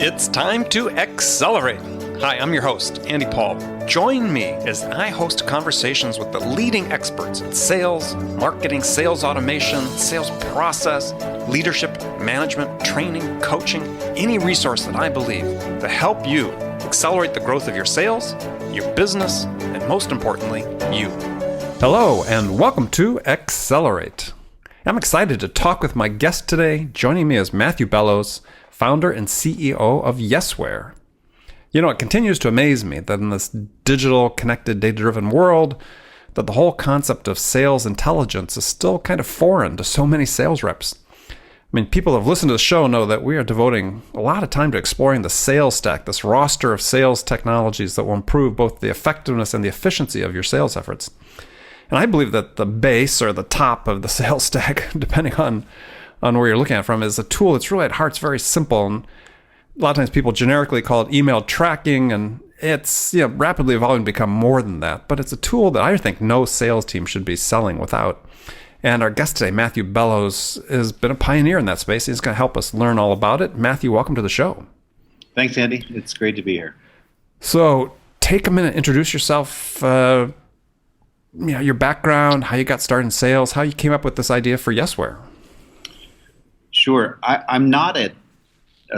It's time to accelerate. Hi, I'm your host, Andy Paul. Join me as I host conversations with the leading experts in sales, marketing, sales automation, sales process, leadership, management, training, coaching, any resource that I believe to help you accelerate the growth of your sales, your business, and most importantly, you. Hello, and welcome to Accelerate. I'm excited to talk with my guest today. Joining me is Matthew Bellows, founder and CEO of Yesware. You know, it continues to amaze me that in this digital, connected, data-driven world, that the whole concept of sales intelligence is still kind of foreign to so many sales reps. I mean, people who have listened to the show know that we are devoting a lot of time to exploring the sales stack, this roster of sales technologies that will improve both the effectiveness and the efficiency of your sales efforts. And I believe that the base or the top of the sales stack, depending on where you're looking at it from, is a tool that's really at heart very simple. And a lot of times people generically call it email tracking, and it's rapidly evolving to become more than that. But it's a tool that I think no sales team should be selling without. And our guest today, Matthew Bellows, has been a pioneer in that space. He's going to help us learn all about it. Matthew, welcome to the show. Thanks, Andy. It's great to be here. So take a minute, introduce yourself, your background, how you got started in sales, how you came up with this idea for Yesware. Sure. I'm not a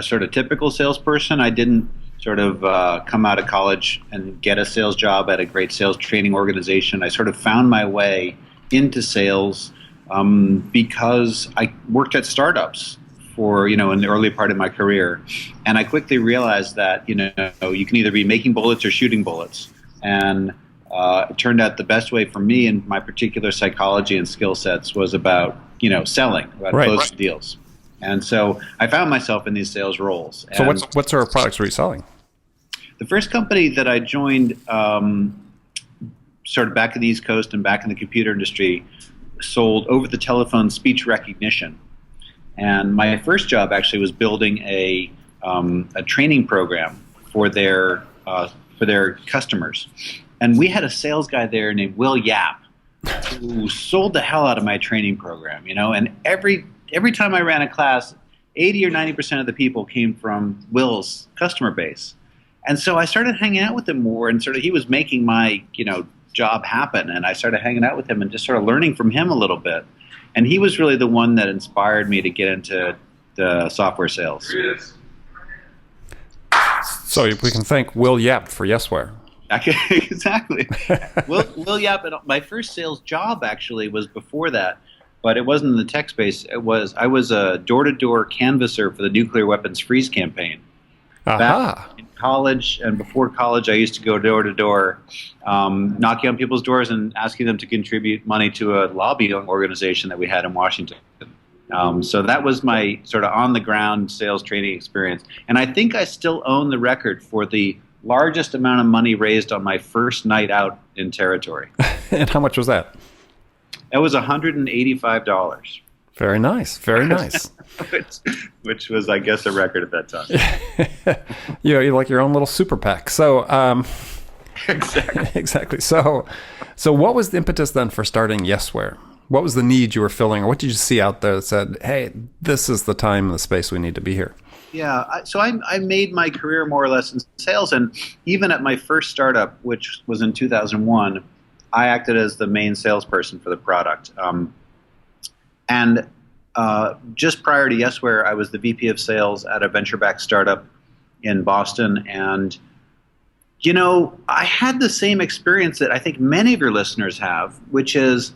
sort of typical salesperson. I didn't sort of come out of college and get a sales job at a great sales training organization. I sort of found my way into sales because I worked at startups for, in the early part of my career. And I quickly realized that, you can either be making bullets or shooting bullets. And it turned out the best way for me and my particular psychology and skill sets was about, selling, about closing deals. And so I found myself in these sales roles. So what sort of products were you selling? The first company that I joined sort of back in the East Coast and back in the computer industry sold over-the-telephone speech recognition. And my first job actually was building a training program for their customers. And we had a sales guy there named Will Yap who sold the hell out of my training program, and every time I ran a class, 80 or 90% of the people came from Will's customer base. And so I started hanging out with him more, and sort of he was making my, job happen. And I started hanging out with him and just sort of learning from him a little bit. And he was really the one that inspired me to get into the software sales. So we can thank Will Yap for Yesware. Exactly. Will Yap, my first sales job actually was before that. But it wasn't in the tech space. I was a door-to-door canvasser for the nuclear weapons freeze campaign. Back in college and before college, I used to go door-to-door, knocking on people's doors and asking them to contribute money to a lobbying organization that we had in Washington. So that was my sort of on-the-ground sales training experience. And I think I still own the record for the largest amount of money raised on my first night out in territory. And how much was that? It was $185. Very nice. Very nice. which was, I guess, a record at that time. You're like your own little super PAC. So, exactly. Exactly. So what was the impetus then for starting Yesware? What was the need you were filling, or what did you see out there that said, hey, this is the time and the space we need to be here? Yeah. So I made my career more or less in sales. And even at my first startup, which was in 2001, I acted as the main salesperson for the product. And just prior to Yesware, I was the VP of sales at a venture-backed startup in Boston. And, I had the same experience that I think many of your listeners have, which is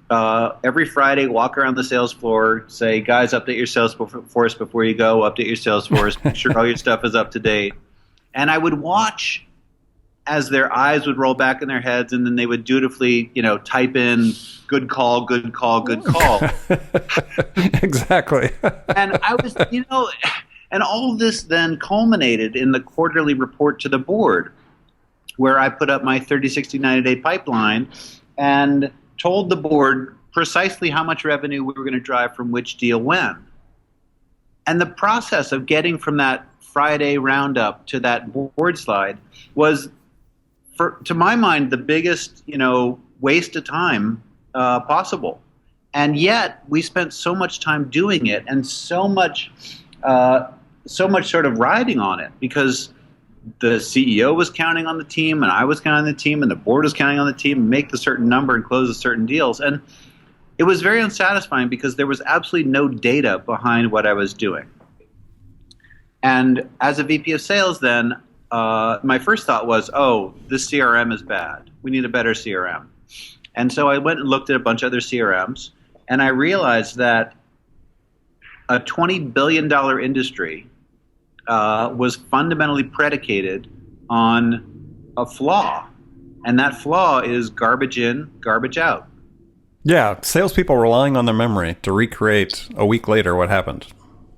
every Friday, walk around the sales floor, say, guys, update your sales force before you go, update your sales force, make sure all your stuff is up to date. And I would watch as their eyes would roll back in their heads, and then they would dutifully, type in good call, good call, good call. Exactly. And I was, and all of this then culminated in the quarterly report to the board, where I put up my 30, 60, 90-day pipeline and told the board precisely how much revenue we were going to drive from which deal when. And the process of getting from that Friday roundup to that board slide was, to my mind, the biggest, waste of time possible. And yet we spent so much time doing it and so much so much sort of riding on it because the CEO was counting on the team, and I was counting on the team, and the board was counting on the team to make the certain number and close the certain deals. And it was very unsatisfying because there was absolutely no data behind what I was doing. And as a VP of sales then, my first thought was, oh, this CRM is bad. We need a better CRM. And so I went and looked at a bunch of other CRMs, and I realized that a $20 billion industry was fundamentally predicated on a flaw. And that flaw is garbage in, garbage out. Yeah, salespeople relying on their memory to recreate a week later what happened.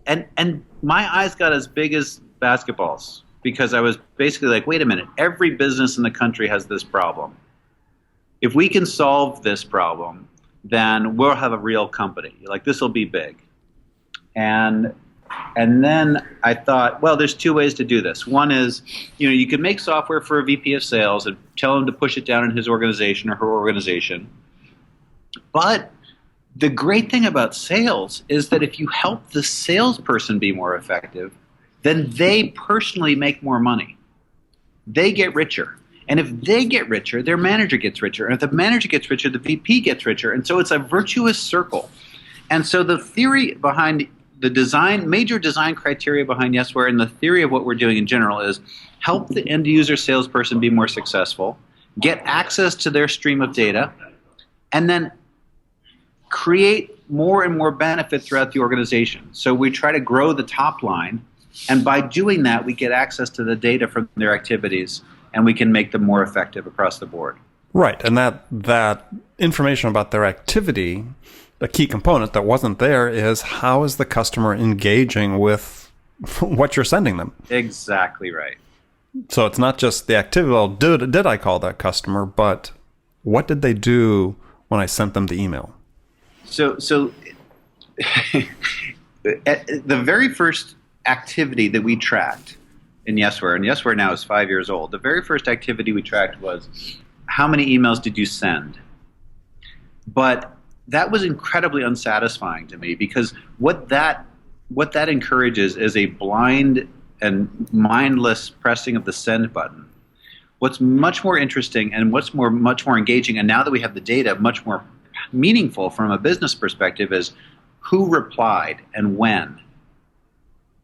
And my eyes got as big as basketballs because I was basically like, wait a minute, every business in the country has this problem. If we can solve this problem, then we'll have a real company. Like, this will be big. And then I thought, well, there's two ways to do this. One is, you can make software for a VP of sales and tell him to push it down in his organization or her organization. But the great thing about sales is that if you help the salesperson be more effective, then they personally make more money. They get richer. And if they get richer, their manager gets richer. And if the manager gets richer, the VP gets richer. And so it's a virtuous circle. And so the theory behind the major design criteria behind Yesware and the theory of what we're doing in general is help the end user salesperson be more successful, get access to their stream of data, and then create more and more benefit throughout the organization. So we try to grow the top line, and by doing that, we get access to the data from their activities, and we can make them more effective across the board. Right, and that information about their activity, a key component that wasn't there is how is the customer engaging with what you're sending them? Exactly right. So it's not just the activity, well, did I call that customer, but what did they do when I sent them the email? So the very first activity that we tracked in Yesware, and Yesware now is 5 years old, the very first activity we tracked was how many emails did you send? But that was incredibly unsatisfying to me because what that encourages is a blind and mindless pressing of the send button. What's much more interesting and what's much more engaging, and now that we have the data, much more meaningful from a business perspective is who replied and when.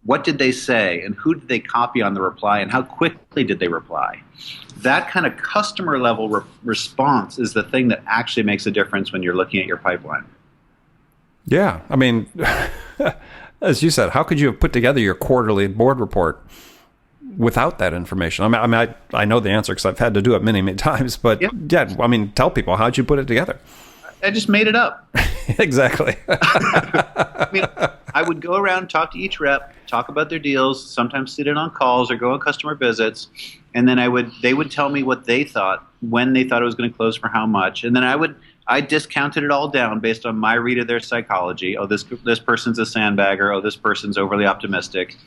What did they say and who did they copy on the reply and how quickly did they reply? That kind of customer level response is the thing that actually makes a difference when you're looking at your pipeline. Yeah. I mean, as you said, how could you have put together your quarterly board report without that information? I know the answer because I've had to do it many, many times, but tell people, how'd you put it together? I just made it up. Exactly. I would go around, talk to each rep, talk about their deals, sometimes sit in on calls or go on customer visits, and then they would tell me what they thought, when they thought it was going to close for how much, and then I discounted it all down based on my read of their psychology. Oh, this person's a sandbagger. Oh, this person's overly optimistic.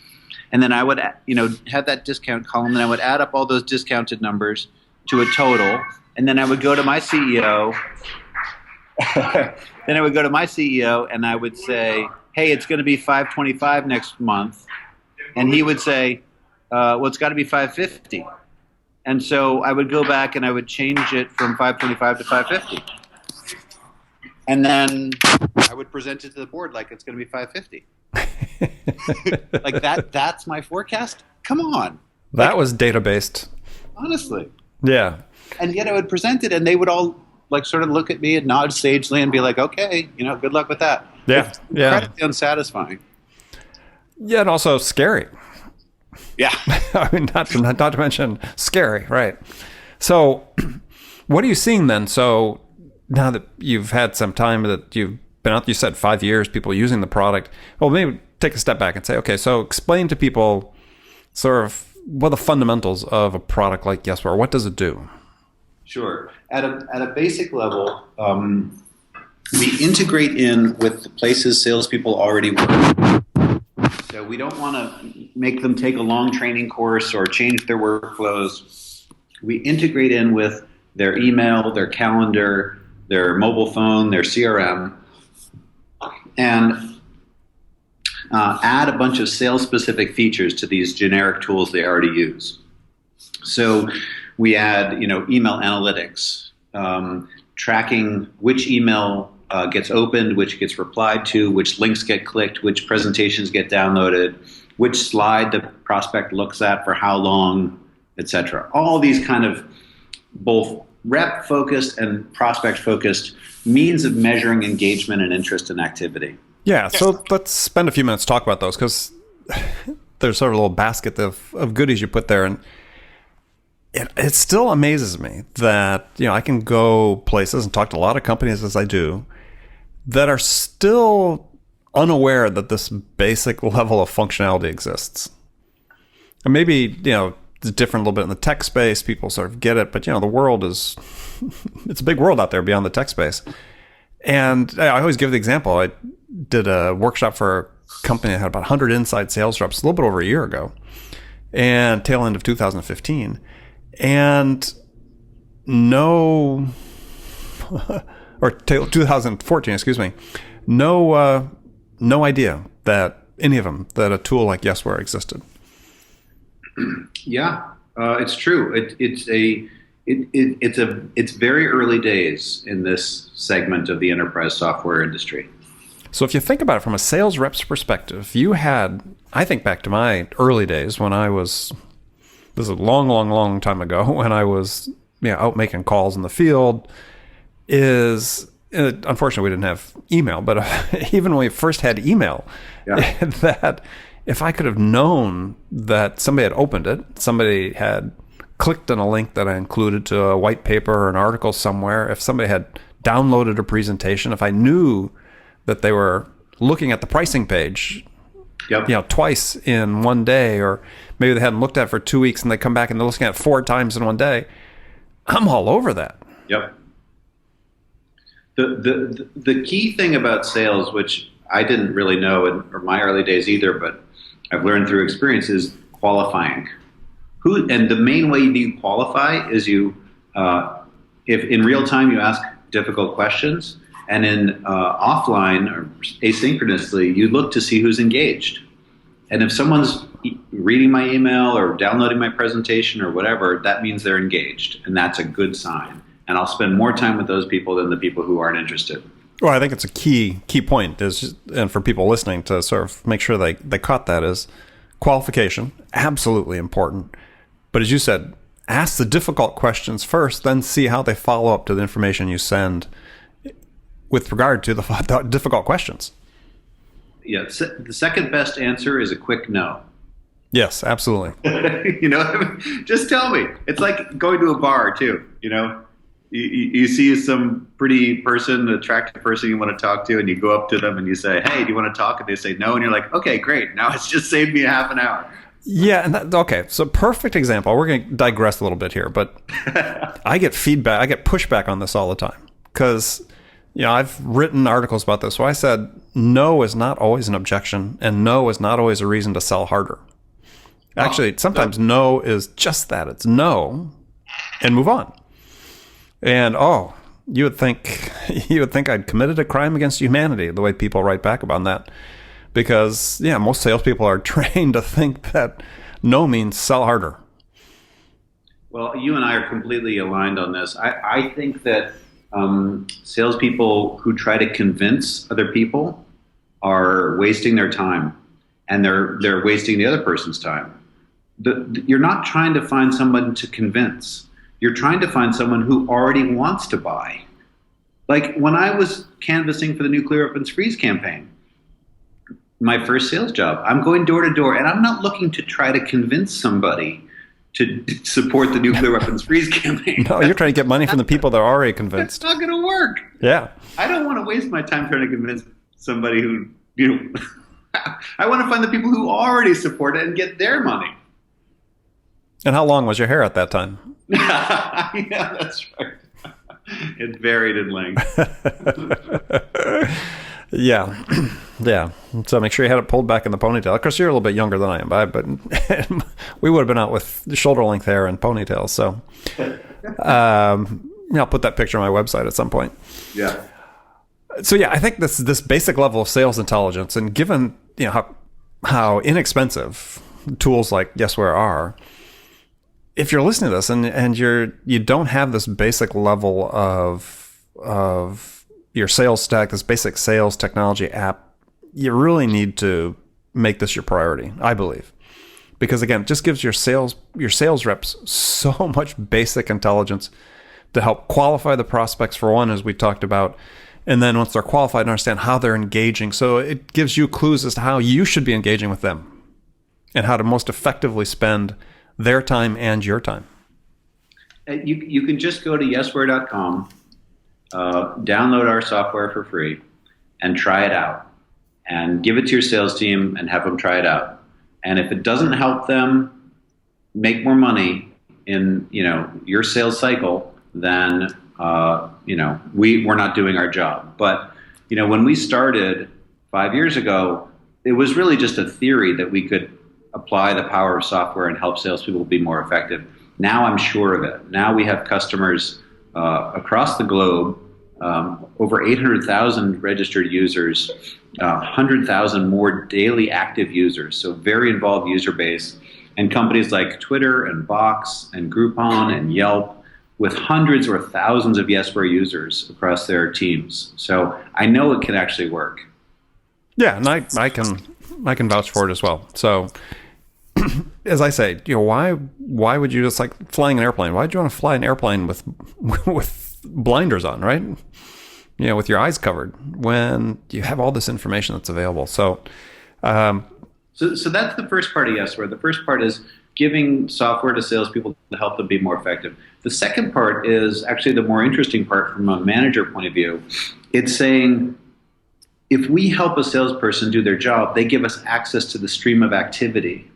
And then I would have that discount column, and I would add up all those discounted numbers to a total, and then I would go to my CEO. Then I would go to my CEO and I would say, hey, it's going to be $525 next month. And he would say, well, it's got to be $550. And so I would go back and I would change it from $525 to $550. And then I would present it to the board like it's going to be $550. Like that's my forecast? Come on. That was data-based. Honestly. Yeah. And yet I would present it and they would all sort of look at me and nod sagely and be like, okay, good luck with that. Yeah. It's incredibly unsatisfying. Yeah, and also scary. Yeah. I mean, not to mention scary, right? So what are you seeing then? So now that you've had some time that you've been out, you said 5 years, people using the product. Well, maybe take a step back and say, okay, so explain to people sort of what are the fundamentals of a product like Yesware. What does it do? Sure. At a basic level, we integrate in with the places salespeople already work. So we don't want to make them take a long training course or change their workflows. We integrate in with their email, their calendar, their mobile phone, their CRM. And add a bunch of sales-specific features to these generic tools they already use. So we add, email analytics, tracking which email gets opened, which gets replied to, which links get clicked, which presentations get downloaded, which slide the prospect looks at for how long, etc. All these kind of both rep-focused and prospect-focused means of measuring engagement and interest and activity. Yeah, so let's spend a few minutes to talk about those, because there's sort of a little basket of goodies you put there, and it still amazes me that I can go places and talk to a lot of companies, as I do, that are still unaware that this basic level of functionality exists. And maybe it's different a little bit in the tech space. People sort of get it, but the world is it's a big world out there beyond the tech space. And I always give the example. I did a workshop for a company that had about 100 inside sales reps a little bit over a year ago, and tail end of 2015. And no, or 2014, excuse me, no idea that any of them, that a tool like Yesware existed. Yeah, it's true. It's very early days in this segment of the enterprise software industry. So if you think about it from a sales rep's perspective, you had, I think back to my early days when this is a long, long, long time ago, when I was out making calls in the field, unfortunately we didn't have email, but even when we first had email, that if I could have known that somebody had opened it, somebody had clicked on a link that I included to a white paper or an article somewhere, if somebody had downloaded a presentation, if I knew that they were looking at the pricing page, twice in one day, or maybe they hadn't looked at it for 2 weeks and they come back and they're looking at it 4 times in one day, I'm all over that. Yep. The key thing about sales, which I didn't really know in my early days either, but I've learned through experience, is qualifying. And the main way you qualify is if in real time you ask difficult questions, and in offline or asynchronously, you look to see who's engaged. And if someone's reading my email or downloading my presentation or whatever, that means they're engaged, and that's a good sign. And I'll spend more time with those people than the people who aren't interested. Well, I think it's a key point, and for people listening to sort of make sure they caught that, is qualification, absolutely important. But as you said, ask the difficult questions first, then see how they follow up to the information you send with regard to the difficult questions. Yeah, the second best answer is a quick no. Yes, absolutely. Just tell me. It's like going to a bar too. You see some pretty person, attractive person you want to talk to, and you go up to them and you say, "Hey, do you want to talk?" And they say no, and you're like, "Okay, great. Now it's just saved me half an hour." Yeah, and okay. So perfect example. We're going to digress a little bit here, but I get feedback, I get pushback on this all the time, because I've written articles about this. So I said, no is not always an objection, and no is not always a reason to sell harder. Actually, sometimes no is just that. It's no, and move on. And you would think I'd committed a crime against humanity, the way people write back about that. Because most salespeople are trained to think that no means sell harder. Well, you and I are completely aligned on this. I think that salespeople who try to convince other people are wasting their time, and they're wasting the other person's time. You're not trying to find someone to convince. You're trying to find someone who already wants to buy. Like when I was canvassing for the Nuclear Weapons Freeze campaign, my first sales job, I'm going door to door, and I'm not looking to try to convince somebody to support the Nuclear Weapons Freeze campaign. No, you're trying to get money from the people that are already convinced. It's not going to work. Yeah. I don't want to waste my time trying to convince somebody who, I want to find the people who already support it and get their money. And how long was your hair at that time? Yeah, that's right. It varied in length. Yeah. Yeah. So make sure you had it pulled back in the ponytail. Of course, you're a little bit younger than I am, but we would have been out with shoulder length hair and ponytails. So I'll put that picture on my website at some point. Yeah. So yeah, I think this basic level of sales intelligence, and given how how inexpensive tools like Yesware are, if you're listening to this and you don't have this basic level of your sales stack, this basic sales technology app, you really need to make this your priority, I believe. Because again, it just gives your sales reps so much basic intelligence to help qualify the prospects, for one, as we talked about. And then once they're qualified, understand how they're engaging. So it gives you clues as to how you should be engaging with them and how to most effectively spend their time and your time. You can just go to yesware.com, download our software for free, and try it out. And give it to your sales team and have them try it out. And if it doesn't help them make more money in your sales cycle, then we're not doing our job. But when we started 5 years ago, it was really just a theory that we could apply the power of software and help salespeople be more effective. Now I'm sure of it. Now we have customers across the globe, over 800,000 registered users, 100,000 more daily active users, so very involved user base, and companies like Twitter and Box and Groupon and Yelp with hundreds or thousands of Yesware users across their teams. So I know it can actually work. Yeah, and I can vouch for it as well. So as I say, why would you, just like flying an airplane? Why would you want to fly an airplane with blinders on, right? With your eyes covered, when you have all this information that's available. So that's the first part of Yesware. The first part is giving software to salespeople to help them be more effective. The second part is actually the more interesting part from a manager point of view. It's saying, if we help a salesperson do their job, they give us access to the stream of activity.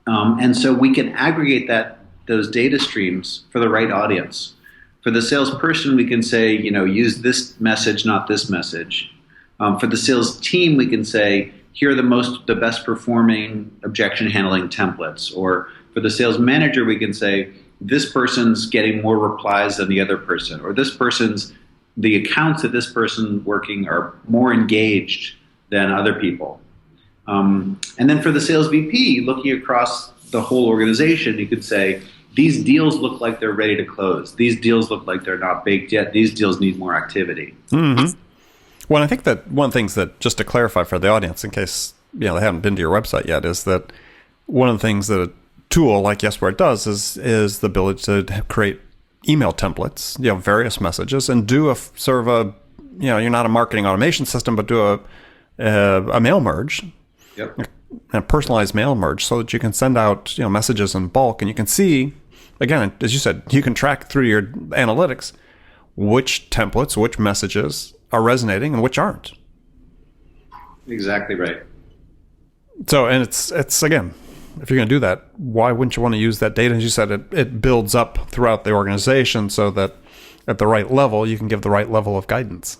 And so we can aggregate those data streams for the right audience. For the salesperson, we can say, use this message, not this message. For the sales team, we can say, here are the best performing objection handling templates. Or for the sales manager, we can say, this person's getting more replies than the other person. Or the accounts that this person working are more engaged than other people. And then for the sales VP, looking across the whole organization, you could say, these deals look like they're ready to close. These deals look like they're not baked yet. These deals need more activity. Mm-hmm. Well, I think that one of the things that, just to clarify for the audience, in case they haven't been to your website yet, is that one of the things that a tool like Yesware does is the ability to create email templates, various messages, and do a sort of a, you're not a marketing automation system, but do a mail merge. Yep. A personalized mail merge, so that you can send out messages in bulk, and you can see, again, as you said, you can track through your analytics which templates, which messages are resonating and which aren't. Exactly right. So, and it's again, if you're going to do that, why wouldn't you want to use that data? As you said, it builds up throughout the organization so that at the right level, you can give the right level of guidance.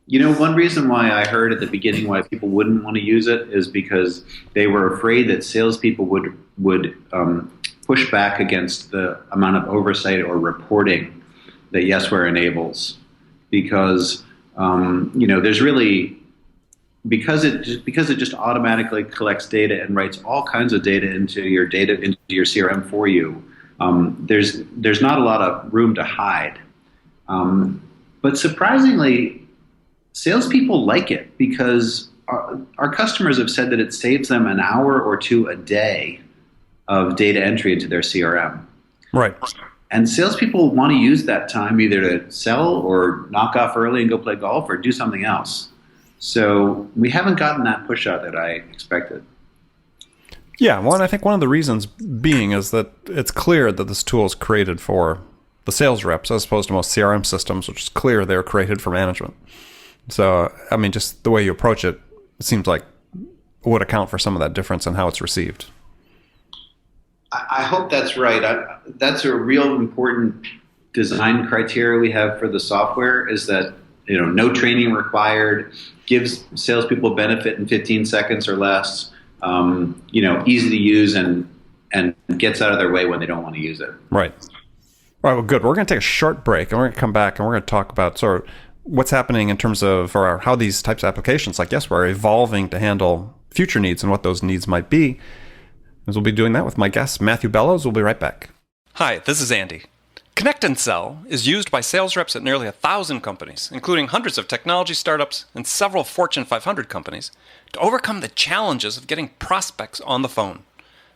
One reason why I heard at the beginning why people wouldn't want to use it is because they were afraid that salespeople would push back against the amount of oversight or reporting that Yesware enables. Because there's really, because it just automatically collects data and writes all kinds of data into your CRM for you. There's not a lot of room to hide. But surprisingly, salespeople like it because our customers have said that it saves them an hour or two a day of data entry into their CRM. Right. And salespeople want to use that time either to sell or knock off early and go play golf or do something else. So we haven't gotten that push out that I expected. Yeah, well, and I think one of the reasons being is that it's clear that this tool is created for the sales reps as opposed to most CRM systems, which is clear they're created for management. So, I mean, just the way you approach it, it seems like would account for some of that difference in how it's received. I hope that's right. That's a real important design criteria we have for the software is that, no training required, gives salespeople benefit in 15 seconds or less, easy to use and gets out of their way when they don't want to use it. Right. All right, well, good. We're going to take a short break, and we're going to come back, and we're going to talk about sort of what's happening in terms of, or how these types of applications like Yesware are evolving to handle future needs and what those needs might be. As we'll be doing that with my guest, Matthew Bellows. We'll be right back. Hi, this is Andy. Connect and Sell is used by sales reps at nearly 1,000 companies, including hundreds of technology startups and several Fortune 500 companies, to overcome the challenges of getting prospects on the phone.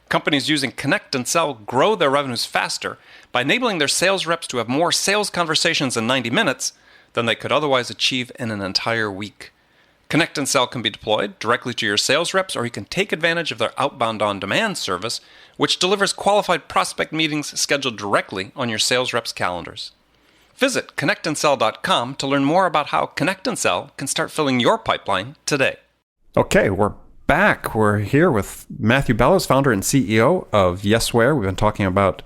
Companies using Connect and Sell grow their revenues faster by enabling their sales reps to have more sales conversations in 90 minutes than they could otherwise achieve in an entire week. Connect and Sell can be deployed directly to your sales reps, or you can take advantage of their outbound on-demand service, which delivers qualified prospect meetings scheduled directly on your sales reps' calendars. Visit connectandsell.com to learn more about how Connect and Sell can start filling your pipeline today. Okay, we're back. We're here with Matthew Bellows, founder and CEO of Yesware. We've been talking about,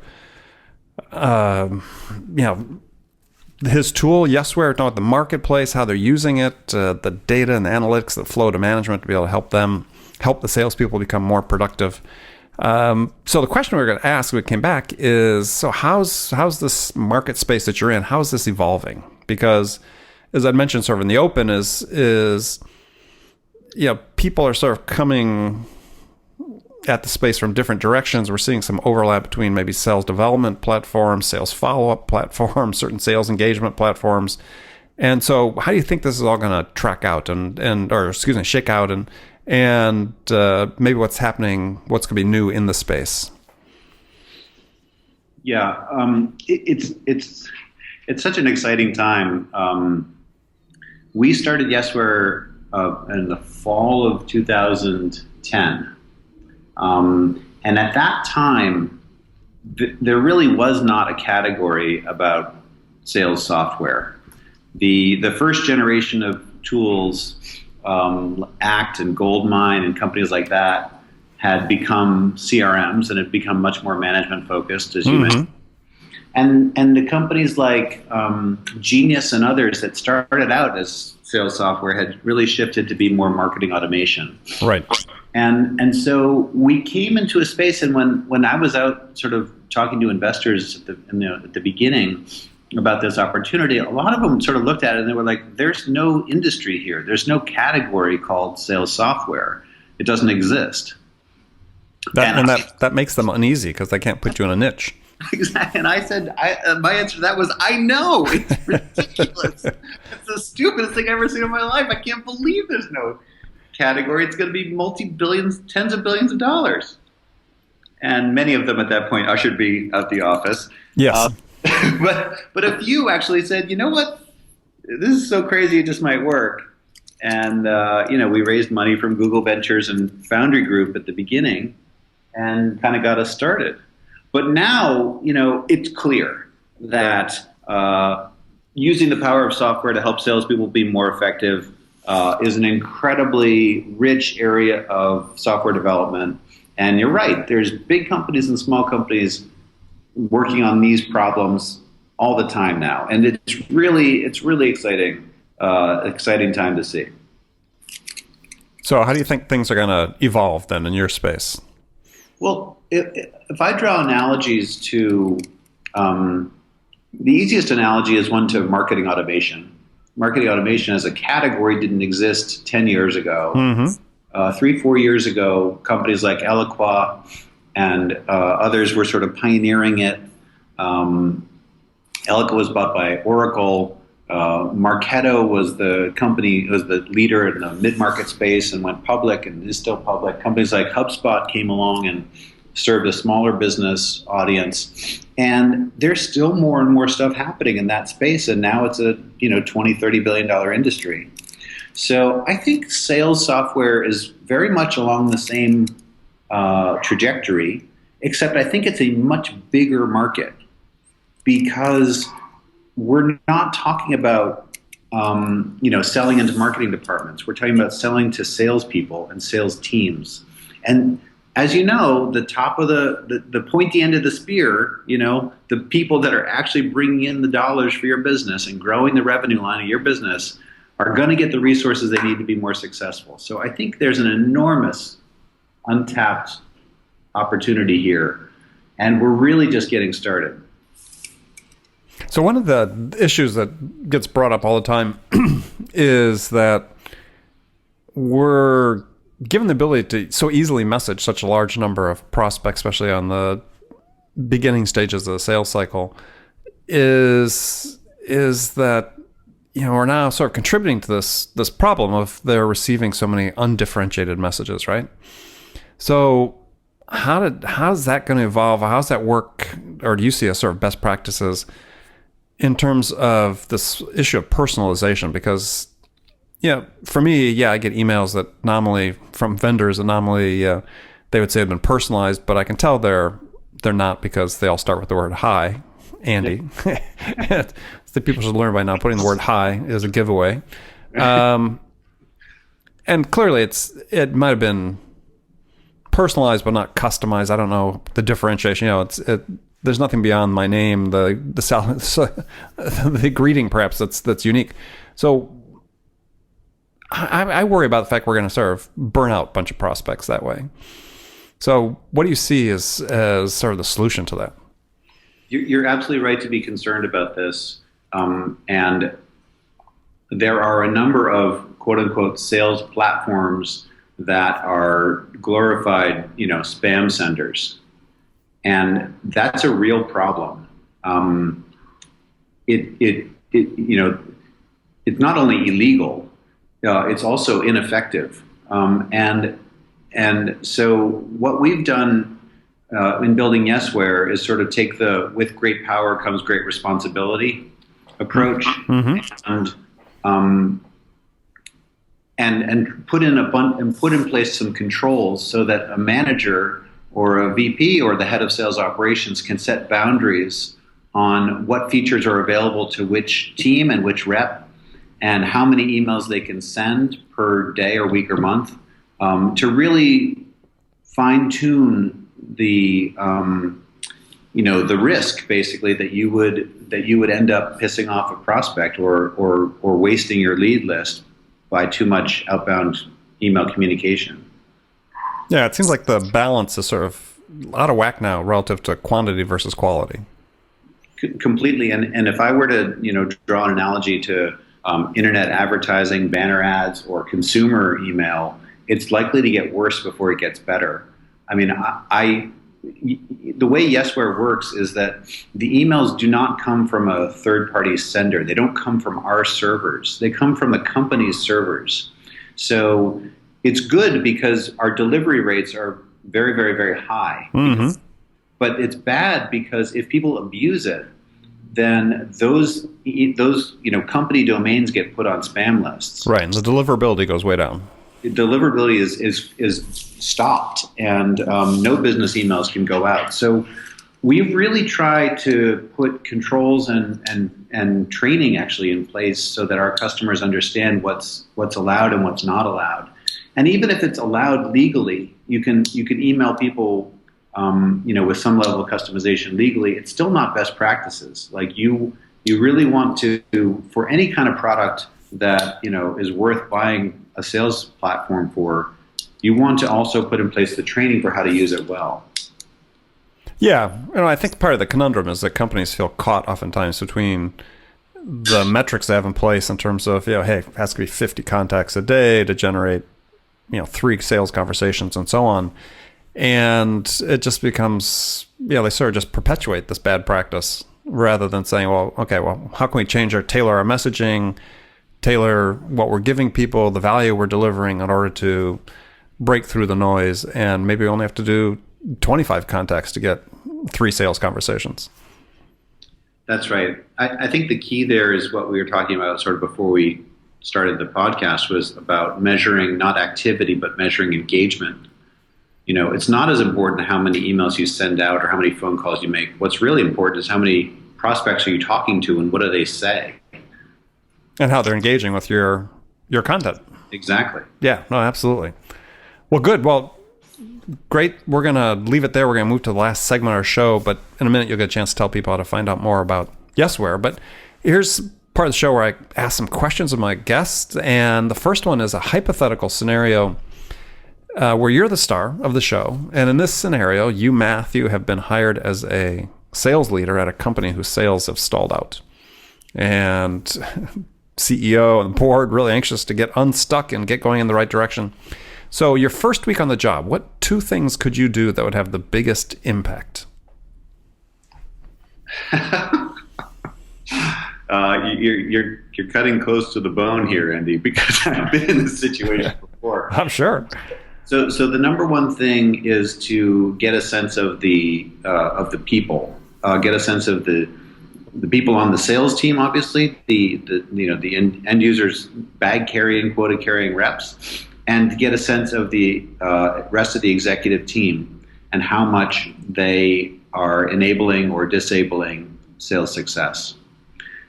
his tool, Yesware, talking about the marketplace, how they're using it, the data and the analytics that flow to management to be able to help the salespeople become more productive. So the question we're going to ask when we came back is, so how's this market space that you're in, how's this evolving? Because as I mentioned sort of in the open is people are sort of coming at the space from different directions. We're seeing some overlap between maybe sales development platforms, sales follow-up platforms, certain sales engagement platforms. And so how do you think this is all going to shake out and maybe what's happening, what's going to be new in the space? Yeah, it's such an exciting time. We started Yesware in the fall of 2010. And at that time, there really was not a category about sales software. The first generation of tools, Act and Goldmine and companies like that, had become CRMs and had become much more management focused, as you mentioned. And the companies like Genius and others that started out as sales software had really shifted to be more marketing automation. Right. And so we came into a space, and when I was out sort of talking to investors at the beginning about this opportunity, a lot of them sort of looked at it and they were like, there's no industry here. There's no category called sales software. It doesn't exist. That makes them uneasy because they can't put you in a niche. Exactly. And I said, my answer to that was, I know. It's ridiculous. It's the stupidest thing I've ever seen in my life. I can't believe there's no category. It's going to be multi-billions, tens of billions of dollars. And many of them at that point ushered me out the office. Yes. But a few actually said, you know what? This is so crazy, it just might work. And, we raised money from Google Ventures and Foundry Group at the beginning and kind of got us started. But now, it's clear that using the power of software to help salespeople be more effective is an incredibly rich area of software development. And you're right, there's big companies and small companies working on these problems all the time now. And it's really exciting time to see. So how do you think things are going to evolve then in your space? Well, if I draw analogies to, the easiest analogy is one to marketing automation. Marketing automation as a category didn't exist 10 years ago. 3-4 years ago, companies like Eloqua and others were sort of pioneering it. Eloqua was bought by Oracle. Marketo was the leader in the mid-market space and went public and is still public. Companies like HubSpot came along and served a smaller business audience. And there's still more and more stuff happening in that space. And now it's a $20-30 billion industry. So I think sales software is very much along the same trajectory, except I think it's a much bigger market because we're not talking about selling into marketing departments. We're talking about selling to salespeople and sales teams. And as you know, the top of the pointy end of the spear, the people that are actually bringing in the dollars for your business and growing the revenue line of your business are going to get the resources they need to be more successful. So I think there's an enormous untapped opportunity here, and we're really just getting started. So one of the issues that gets brought up all the time is that we're given the ability to so easily message such a large number of prospects, especially on the beginning stages of the sales cycle, is that we're now sort of contributing to this problem of they're receiving so many undifferentiated messages, right? So how's that going to evolve? How's that work? Or do you see as sort of best practices in terms of this issue of personalization? Because for me, I get emails that nominally from vendors that nominally they would say have been personalized, but I can tell they're not, because they all start with the word "hi." Andy. The people should learn by now putting the word "hi" is a giveaway. And clearly it might have been personalized but not customized. I don't know the differentiation. There's nothing beyond my name, the greeting perhaps that's unique. So I worry about the fact we're going to sort of burn out a bunch of prospects that way. So what do you see as sort of the solution to that? You're absolutely right to be concerned about this. And there are a number of quote unquote sales platforms that are glorified, spam senders. And that's a real problem. It's not only illegal, it's also ineffective. And so what we've done in building Yesware is sort of take the "with great power comes great responsibility" approach, and put in place some controls so that a manager or a VP or the head of sales operations can set boundaries on what features are available to which team and which rep, and how many emails they can send per day or week or month, to really fine tune the risk basically that you would end up pissing off a prospect or wasting your lead list by too much outbound email communication. Yeah, it seems like the balance is sort of out of whack now relative to quantity versus quality. Completely. And if I were to draw an analogy to internet advertising, banner ads, or consumer email, it's likely to get worse before it gets better. I mean, the way Yesware works is that the emails do not come from a third-party sender. They don't come from our servers. They come from the company's servers. So it's good because our delivery rates are very, very, very high. Mm-hmm. But it's bad because if people abuse it, then those company domains get put on spam lists. Right, and the deliverability goes way down. Deliverability is stopped, and no business emails can go out. So we really try to put controls and training actually in place so that our customers understand what's allowed and what's not allowed. And even if it's allowed legally, you can email people with some level of customization legally. It's still not best practices. Like you really want to, for any kind of product that is worth buying a sales platform for, you want to also put in place the training for how to use it well. Yeah, I think part of the conundrum is that companies feel caught oftentimes between the metrics they have in place in terms of, hey, it has to be 50 contacts a day to generate, 3 sales conversations and so on. And it just becomes, they sort of just perpetuate this bad practice rather than saying, how can we tailor our messaging, tailor what we're giving people, the value we're delivering in order to break through the noise, and maybe we only have to do 25 contacts to get 3 sales conversations. That's right. I think the key there is what we were talking about sort of before we started the podcast, was about measuring not activity, but measuring engagement. It's not as important how many emails you send out or how many phone calls you make. What's really important is how many prospects are you talking to and what do they say? And how they're engaging with your content. Exactly. Yeah, no, absolutely. Well, good. Well, great. We're going to leave it there. We're going to move to the last segment of our show, but in a minute you'll get a chance to tell people how to find out more about Yesware. But here's part of the show where I ask some questions of my guests, and the first one is a hypothetical scenario where you're the star of the show, and in this scenario, you, Matthew, have been hired as a sales leader at a company whose sales have stalled out. And CEO and the board really anxious to get unstuck and get going in the right direction. So your first week on the job, what 2 things could you do that would have the biggest impact? You're cutting close to the bone here, Andy, because I've been in this situation before. I'm sure. So the number one thing is to get a sense of the people, get a sense of the people on the sales team, obviously, the end users, bag carrying, quota carrying reps, and get a sense of the rest of the executive team and how much they are enabling or disabling sales success.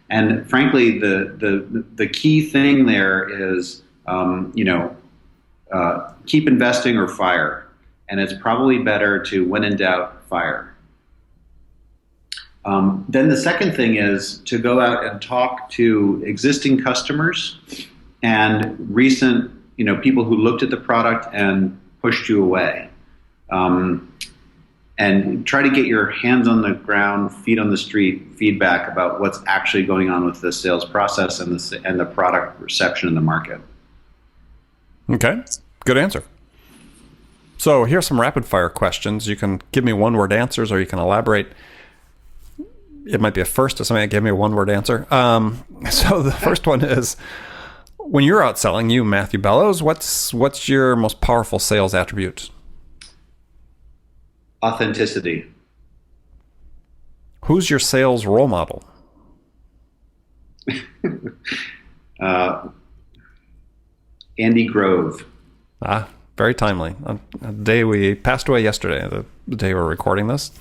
And frankly, the key thing there is, keep investing or fire. And it's probably better to, when in doubt, fire. Then the second thing is to go out and talk to existing customers and recent, people who looked at the product and pushed you away. And try to get your hands on the ground, feet on the street feedback about what's actually going on with the sales process and the product reception in the market. Okay, good answer. So here's some rapid fire questions. You can give me 1-word answers or you can elaborate. It might be a first to somebody that gave me a 1-word answer. So the first one is, when you're out selling, you, Matthew Bellows, what's your most powerful sales attribute? Authenticity. Who's your sales role model? Andy Grove. Very timely. The day we passed away yesterday, the day we're recording this.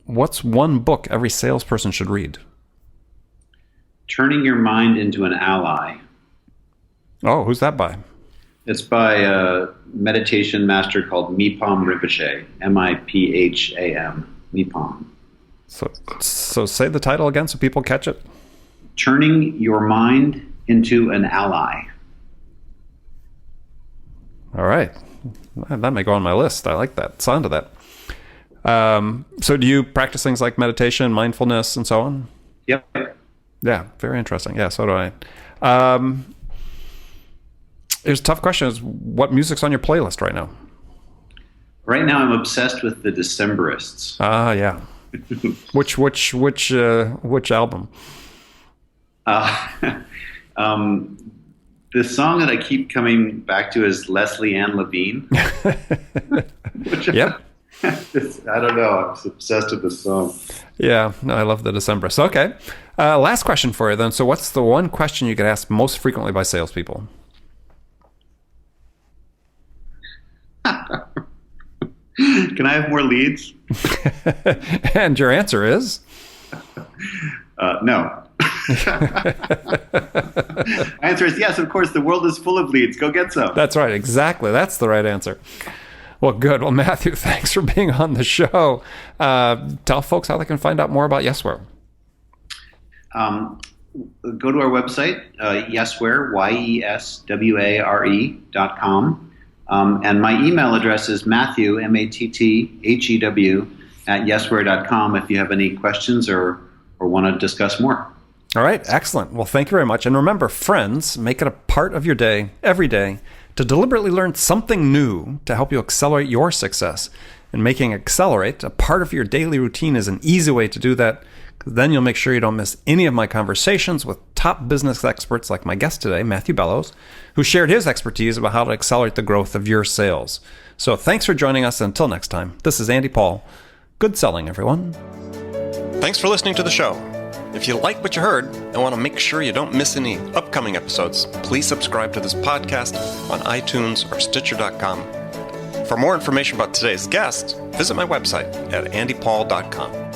What's one book every salesperson should read? Turning Your Mind into an Ally. Oh, who's that by? It's by a meditation master called Mipam Rinpoche, M-I-P-H-A-M, Mipam. So say the title again so people catch it. Turning Your Mind into an Ally. All right. That may go on my list. I like that sound of that. So do you practice things like meditation, mindfulness, and so on? Yep. Yeah, very interesting. Yeah, so do I. Here's a tough question. Is what music's on your playlist right now? Right now I'm obsessed with the Decemberists. Yeah. Which album? The song that I keep coming back to is Leslie Ann Levine. Yep. I don't know. I'm obsessed with this song. Yeah, no, I love the Decemberists. Okay. Last question for you then. So what's the one question you get asked most frequently by salespeople? Can I have more leads? And your answer is? No. My answer is yes, of course. The world is full of leads. Go get some. That's right. Exactly. That's the right answer. Well, good. Well, Matthew, thanks for being on the show. Tell folks how they can find out more about Yesware. Go to our website, Yesware, YESWARE.com. And my email address is Matthew, MATTHEW, @Yesware.com if you have any questions or want to discuss more. All right. Excellent. Well, thank you very much. And remember, friends, make it a part of your day, every day, to deliberately learn something new to help you accelerate your success. And making Accelerate a part of your daily routine is an easy way to do that, because then you'll make sure you don't miss any of my conversations with top business experts like my guest today, Matthew Bellows, who shared his expertise about how to accelerate the growth of your sales. So thanks for joining us. Until next time, this is Andy Paul. Good selling, everyone. Thanks for listening to the show. If you like what you heard and want to make sure you don't miss any upcoming episodes, please subscribe to this podcast on iTunes or Stitcher.com. For more information about today's guest, visit my website at andypaul.com.